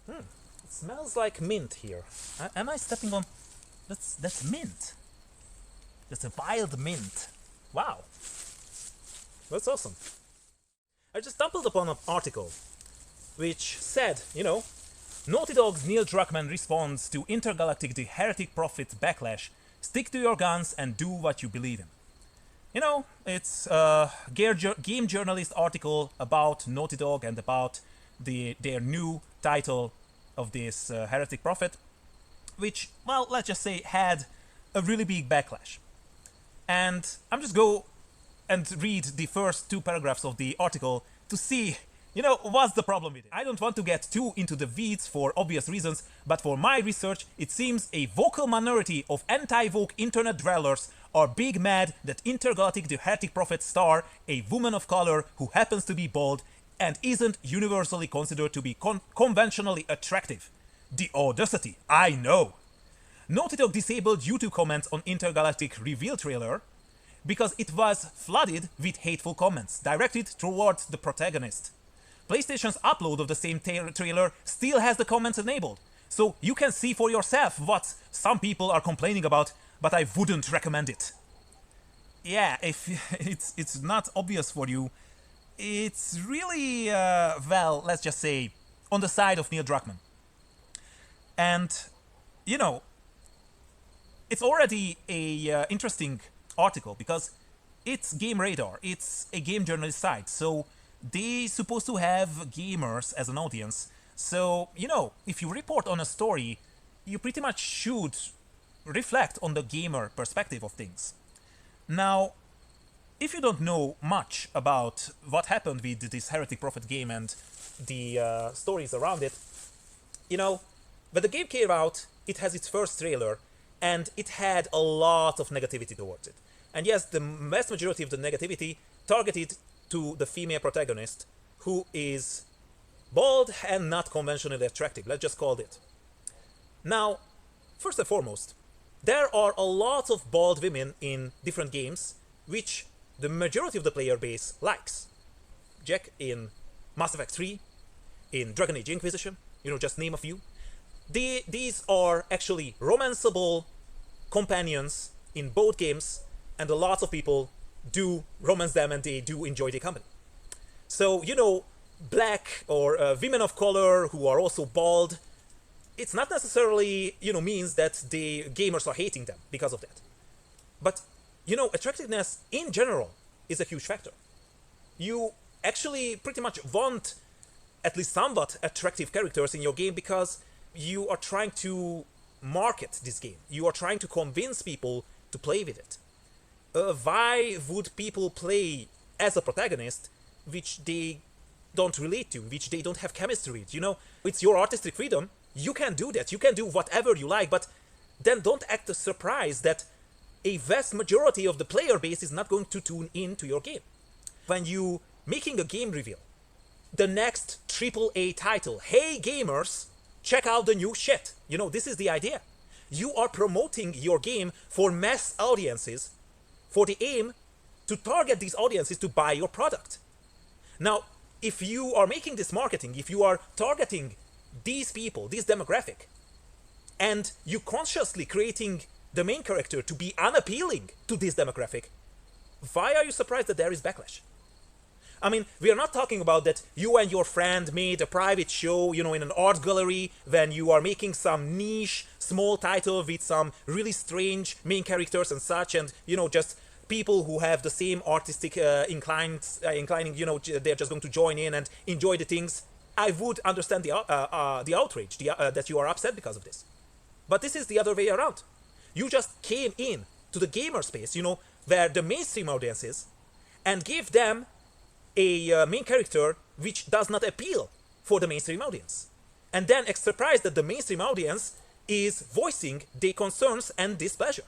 It smells like mint here. Am I stepping on... That's mint. That's a wild mint. Wow. That's awesome. I just stumbled upon an article which said, Naughty Dog's Neil Druckmann responds to Intergalactic the Heretic Prophet backlash. Stick to your guns and do what you believe in. It's a game journalist article about Naughty Dog and about their new title of this Heretic Prophet, which, well, let's just say had a really big backlash. And I'm just go and read the first two paragraphs of the article to see, what's the problem with it. I don't want to get too into the weeds for obvious reasons, but for my research, it seems a vocal minority of anti-woke internet dwellers are big mad that Intergalactic the Heretic Prophet star, a woman of color who happens to be bald and isn't universally considered to be conventionally attractive. The audacity, I know. Naughty Dog disabled YouTube comments on Intergalactic reveal trailer because it was flooded with hateful comments directed towards the protagonist. PlayStation's upload of the same trailer still has the comments enabled, so you can see for yourself what some people are complaining about, but I wouldn't recommend it. Yeah, if it's not obvious for you, it's really, well, let's just say, on the side of Neil Druckmann. And, it's already a interesting article because it's Game Radar, it's a game journalist site, so they're supposed to have gamers as an audience. So, if you report on a story, you pretty much should reflect on the gamer perspective of things. Now, if you don't know much about what happened with this Heretic Prophet game and the stories around it, when the game came out, it has its first trailer, and it had a lot of negativity towards it. And yes, the vast majority of the negativity targeted to the female protagonist, who is bald and not conventionally attractive, let's just call it. Now, first and foremost, there are a lot of bald women in different games, which the majority of the player base likes. Jack in Mass Effect 3, in Dragon Age Inquisition, just name a few. These are actually romanceable companions in both games, and a lot of people do romance them and they do enjoy their company. So, black or women of color who are also bald, it's not necessarily, means that the gamers are hating them because of that. But, attractiveness in general is a huge factor. You actually pretty much want at least somewhat attractive characters in your game because you are trying to market this game. You are trying to convince people to play with it. Why would people play as a protagonist which they don't relate to, which they don't have chemistry with? It's your artistic freedom. You can do that. You can do whatever you like, but then don't act surprised that a vast majority of the player base is not going to tune in to your game. When you making a game reveal, the next AAA title, hey gamers, check out the new shit. This is the idea. You are promoting your game for mass audiences for the aim to target these audiences to buy your product. Now, if you are making this marketing, if you are targeting these people, this demographic, and you consciously creating the main character to be unappealing to this demographic, why are you surprised that there is backlash? I mean, we are not talking about that you and your friend made a private show, in an art gallery when you are making some niche, small title with some really strange main characters and such, and, just people who have the same artistic inclining, they're just going to join in and enjoy the things. I would understand the outrage, that you are upset because of this. But this is the other way around. You just came in to the gamer space, where the mainstream audience is, and gave them a main character which does not appeal for the mainstream audience. And then act surprised that the mainstream audience is voicing their concerns and displeasure.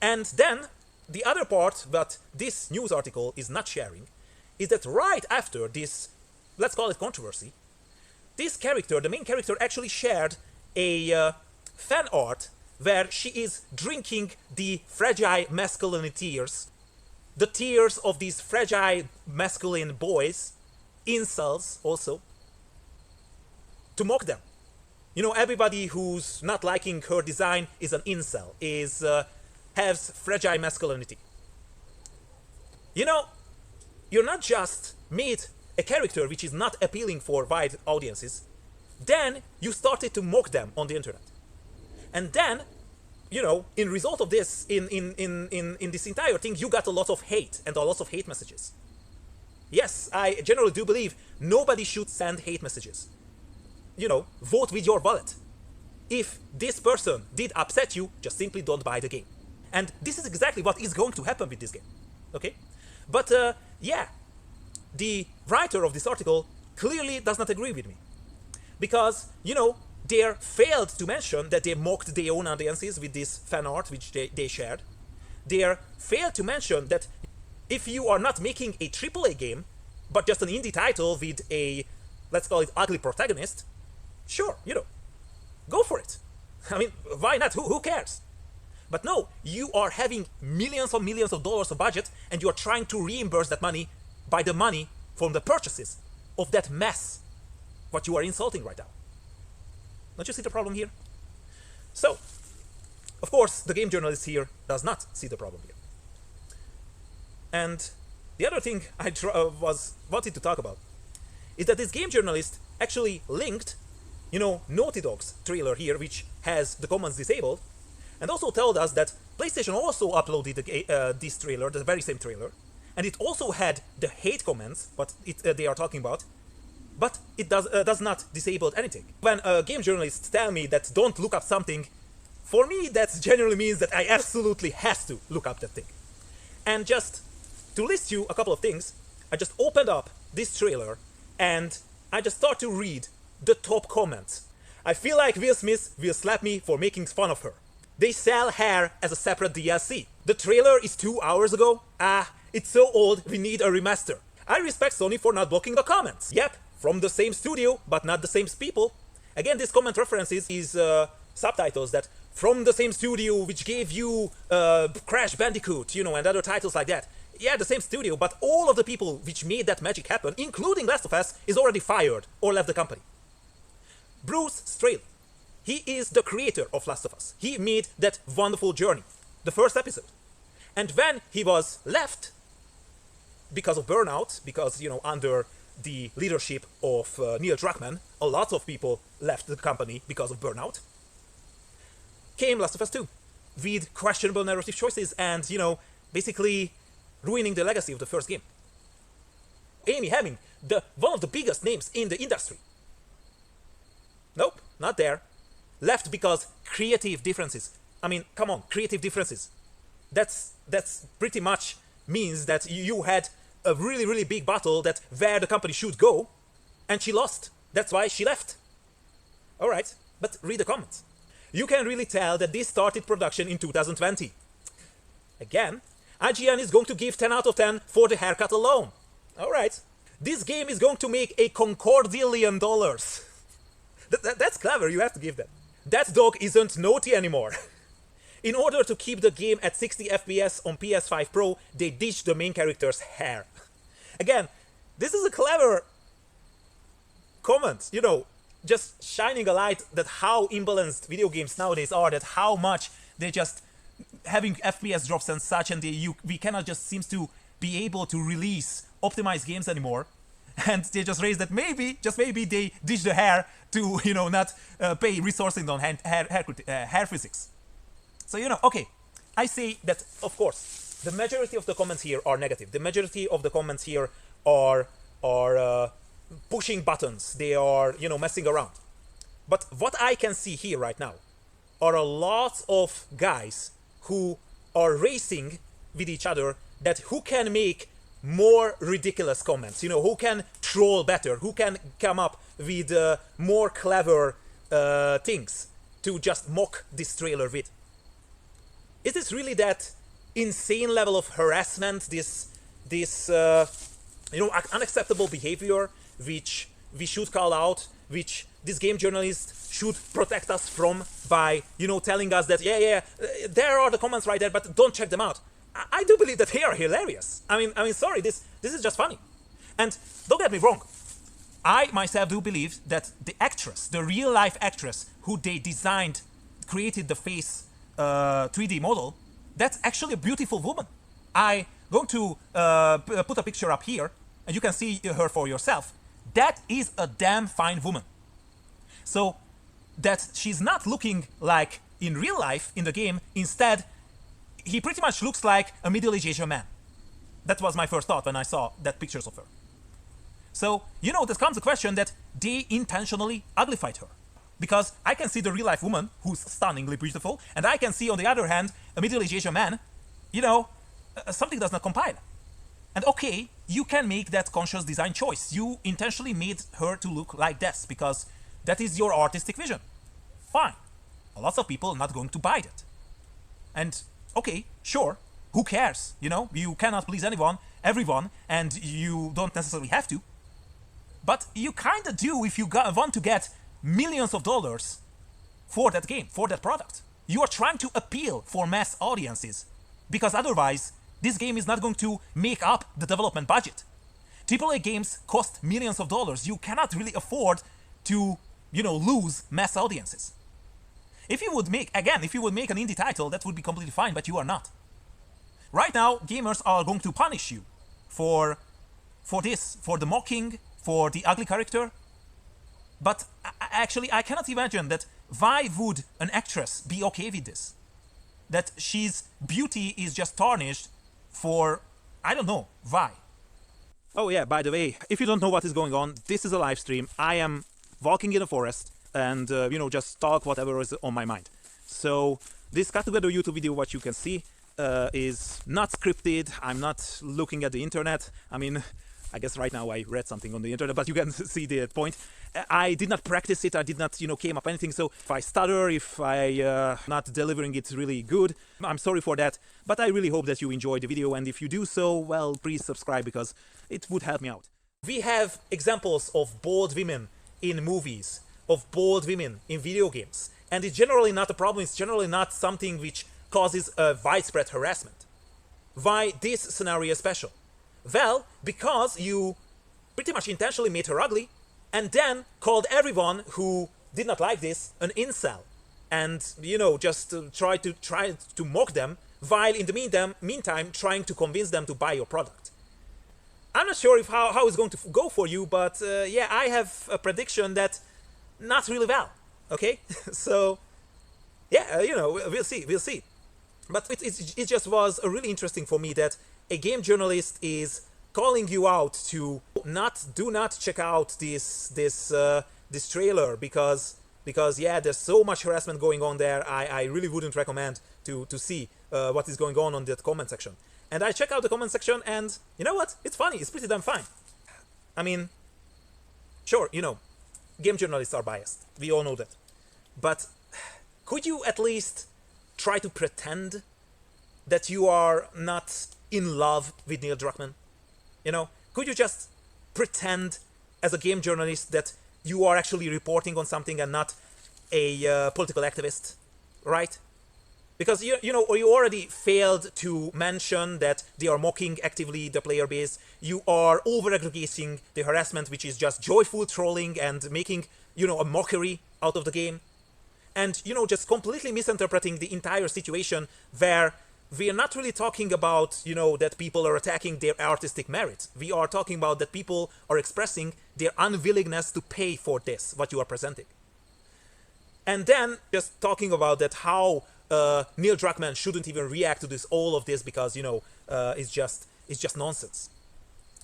And then, the other part that this news article is not sharing is that right after this, let's call it controversy, this character, the main character, actually shared a fan art where she is drinking the fragile masculine tears, the tears of these fragile masculine boys, incels also, to mock them. You know, everybody who's not liking her design is an incel, has fragile masculinity. You know, you're not just made a character which is not appealing for wide audiences, then you started to mock them on the internet. And then, you know, in result of this, in this entire thing, you got a lot of hate and a lot of hate messages. Yes, I generally do believe nobody should send hate messages. You know, vote with your wallet. If this person did upset you, just simply don't buy the game. And this is exactly what is going to happen with this game. Okay? But, yeah, the writer of this article clearly does not agree with me. Because, you know, they failed to mention that they mocked their own audiences with this fan art which they shared. They failed to mention that if you are not making a AAA game, but just an indie title with a, let's call it, ugly protagonist, sure, you know, go for it. I mean, why not? Who cares? But no, you are having millions of dollars of budget, and you are trying to reimburse that money by the money from the purchases of that mess what you are insulting right now. Don't you see the problem here? So, of course, the game journalist here does not see the problem here. And the other thing I wanted to talk about is that this game journalist actually linked, you know, Naughty Dog's trailer here, which has the comments disabled, and also told us that PlayStation also uploaded this trailer, the very same trailer, and it also had the hate comments, what they are talking about, but it does not disable anything. When game journalists tell me that don't look up something, for me that generally means that I absolutely have to look up that thing. And just to list you a couple of things, I just opened up this trailer and I just start to read the top comments. I feel like Will Smith will slap me for making fun of her. They sell hair as a separate DLC. The trailer is 2 hours ago. It's so old, we need a remaster. I respect Sony for not blocking the comments. Yep, from the same studio, but not the same people. Again, this comment references is subtitles that from the same studio which gave you Crash Bandicoot, you know, and other titles like that. Yeah, the same studio, but all of the people which made that magic happen, including Last of Us, is already fired or left the company. Bruce Straley, he is the creator of Last of Us. He made that wonderful journey, the first episode. And when he was left, because of burnout, because, you know, under the leadership of Neil Druckmann, a lot of people left the company because of burnout, came Last of Us 2, with questionable narrative choices and, you know, basically ruining the legacy of the first game. Amy Hemming, one of the biggest names in the industry. Nope, not there. Left because creative differences. I mean, come on, creative differences. That's pretty much means that you had a really big battle that where the company should go, and she lost. That's why she left. Alright, but read the comments. You can really tell that this started production in 2020. Again, IGN is going to give 10 out of 10 for the haircut alone. Alright. This game is going to make a concordillion dollars. That's clever, you have to give that. That dog isn't naughty anymore. In order to keep the game at 60 FPS on PS5 Pro, they ditched the main character's hair. Again, this is a clever comment, you know, just shining a light that how imbalanced video games nowadays are, that how much they're just having FPS drops and such, and we cannot just seems to be able to release optimized games anymore. And they just raised that maybe, just maybe, they ditch the hair to, you know, not pay resourcing on hair physics. So, you know, okay, I say that, of course, the majority of the comments here are negative. The majority of the comments here are pushing buttons. They are, you know, messing around. But what I can see here right now are a lot of guys who are racing with each other that who can make more ridiculous comments, you know, who can troll better, who can come up with more clever things to just mock this trailer with. Is this really that insane level of harassment, this you know, unacceptable behavior which we should call out, which this game journalist should protect us from by, you know, telling us that, yeah, there are the comments right there, but don't check them out. I do believe that they are hilarious. I mean, sorry, this is just funny. And don't get me wrong, I myself do believe that the actress, the real life actress who they designed, created the face 3D model, that's actually a beautiful woman. I'm going to put a picture up here and you can see her for yourself. That is a damn fine woman. So that she's not looking like in real life in the game, instead he pretty much looks like a middle-aged Asian man. That was my first thought when I saw that pictures of her. So, you know, there comes the question that they intentionally uglified her. Because I can see the real life woman, who's stunningly beautiful, and I can see on the other hand, a middle-aged Asian man, you know, something does not compile. And okay, you can make that conscious design choice. You intentionally made her to look like this, because that is your artistic vision. Fine. A lot of people are not going to buy that. And okay, sure, who cares? You know, you cannot please everyone, and you don't necessarily have to. But you kinda do if you want to get millions of dollars for that game, for that product. You are trying to appeal for mass audiences, because otherwise, this game is not going to make up the development budget. AAA games cost millions of dollars. You cannot really afford to, you know, lose mass audiences. If you would make an indie title, that would be completely fine, but you are not. Right now, gamers are going to punish you for this, for the mocking, for the ugly character. But actually, I cannot imagine that why would an actress be okay with this? That she's beauty is just tarnished for, I don't know, why? Oh yeah, by the way, if you don't know what is going on, this is a live stream. I am walking in a forest and, you know, just talk whatever is on my mind. So this cut together YouTube video, what you can see, is not scripted. I'm not looking at the internet. I mean, I guess right now I read something on the internet, but you can see the point. I did not practice it. I did not, you know, came up anything. So if I stutter, if I not delivering it really good, I'm sorry for that. But I really hope that you enjoyed the video. And if you do so, well, please subscribe because it would help me out. We have examples of bold women in movies, of bold women in video games. And it's generally not a problem. It's generally not something which causes a widespread harassment. Why this scenario is special? Well, because you pretty much intentionally made her ugly and then called everyone who did not like this an incel. And, you know, just try to mock them while in the meantime trying to convince them to buy your product. I'm not sure if how it's going to go for you, but yeah, I have a prediction that not really well, okay? So, yeah, you know, we'll see. But it just was really interesting for me that a game journalist is calling you out to do not check out this trailer because yeah, there's so much harassment going on there. I really wouldn't recommend to see what is going on that comment section. And I check out the comment section, and you know what? It's funny. It's pretty damn fine. I mean, sure, you know, game journalists are biased. We all know that. But could you at least try to pretend that you are not in love with Neil Druckmann? You know, could you just pretend as a game journalist that you are actually reporting on something and not a political activist, right? Because you know, you already failed to mention that they are mocking actively the player base. You are over-aggregating the harassment, which is just joyful trolling and making, you know, a mockery out of the game. And, you know, just completely misinterpreting the entire situation where we are not really talking about, you know, that people are attacking their artistic merit. We are talking about that people are expressing their unwillingness to pay for this, what you are presenting. And then just talking about that how Neil Druckmann shouldn't even react to all of this because, you know, it's just nonsense.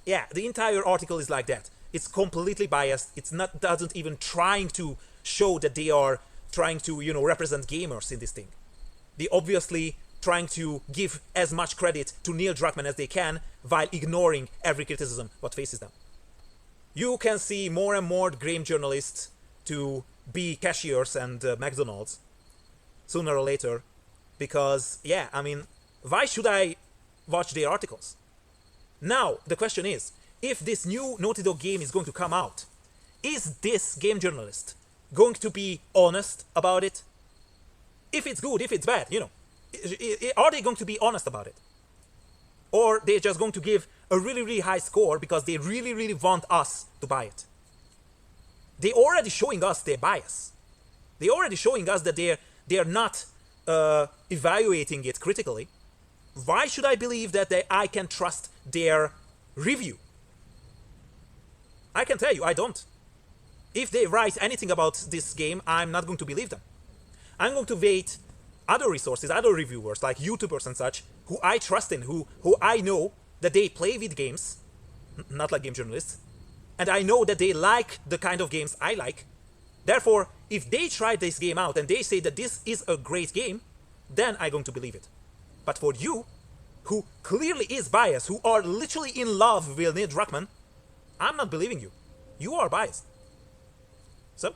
Yeah, the entire article is like that. It's completely biased. It's not doesn't even trying to show that they are trying to, you know, represent gamers in this thing. They obviously trying to give as much credit to Neil Druckmann as they can while ignoring every criticism what faces them. You can see more and more game journalists to be cashiers and McDonald's sooner or later because, yeah, I mean, why should I watch their articles? Now, the question is, if this new Naughty Dog game is going to come out, is this game journalist going to be honest about it? If it's good, if it's bad, you know, are they going to be honest about it? Or they're just going to give a really, really high score because they really, really want us to buy it? They're already showing us their bias. They're already showing us that they're not evaluating it critically. Why should I believe that I can trust their review? I can tell you, I don't. If they write anything about this game, I'm not going to believe them. I'm going to wait other resources, other reviewers, like YouTubers and such, who I trust in, who I know that they play with games, not like game journalists, and I know that they like the kind of games I like. Therefore, if they try this game out and they say that this is a great game, then I'm going to believe it. But for you, who clearly is biased, who are literally in love with Neil Druckmann, I'm not believing you. You are biased. So,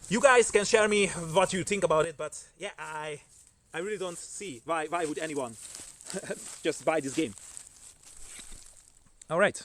you guys can share me what you think about it, but yeah, I really don't see why would anyone just buy this game. All right.